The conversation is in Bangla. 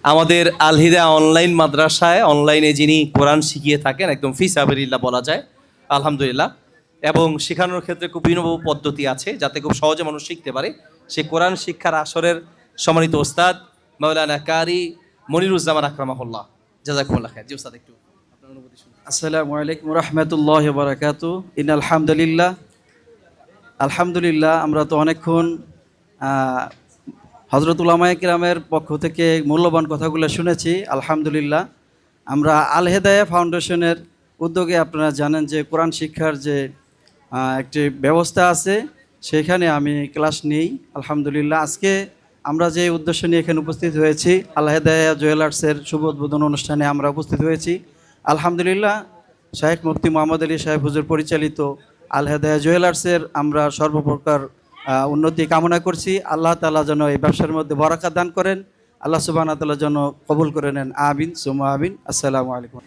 আমাদের আলহিদা অনলাইন মাদ্রাসায় অনলাইনে যিনি কোরআন শিখিয়ে থাকেন, একদম ফি সাবিলিল্লাহ বলা যায়, আলহামদুলিল্লাহ। এবং শেখানোর ক্ষেত্রে খুব ভিন্ন পদ্ধতি আছে যাতে খুব সহজে মানুষ শিখতে পারে। সে কোরআন শিক্ষার আসরের সম্মানিত ওস্তাদ মাওলানা কারি মনিরুজ্জামান আকরামাহুল্লাহ, জাযাকুমুল্লাহ খাইর। জি ওস্তাদ, একটু আপনার অনুভূতি শুনুন। আসসালামু আলাইকুম রহমতুল্লাহ বারাকাতু। ইন আলহামদুলিল্লাহ আমরা তো অনেকক্ষণ হজরত উলামায়ে কিরামের পক্ষ থেকে মূল্যবান কথাগুলো শুনেছি। আলহামদুলিল্লাহ, আমরা আল হেদায়া ফাউন্ডেশনের উদ্যোগে আপনারা জানেন যে কোরআন শিক্ষার যে একটি ব্যবস্থা আছে, সেখানে আমি ক্লাস নিই। আলহামদুলিল্লাহ, আজকে আমরা যে উদ্দেশ্য নিয়ে এখানে উপস্থিত হয়েছি, আল হেদায়া জুয়েলার্সের শুভ উদ্বোধন অনুষ্ঠানে আমরা উপস্থিত হয়েছি। আলহামদুলিল্লাহ, শাহেখ মুফতি মোহাম্মদ আলী সাহেব হুজুর পরিচালিত আল হেদায়া জুয়েলার্সের আমরা সর্বপ্রকার উন্নতি কামনা করছি। আল্লাহ তাআলা যেন এই ব্যবসার মধ্যে বরাকাত দান করেন, আল্লাহ সুবহানাহু ওয়া তাআলা যেন কবুল করে নেন। আমিন সুম্মা আমিন। আসসালামু আলাইকুম।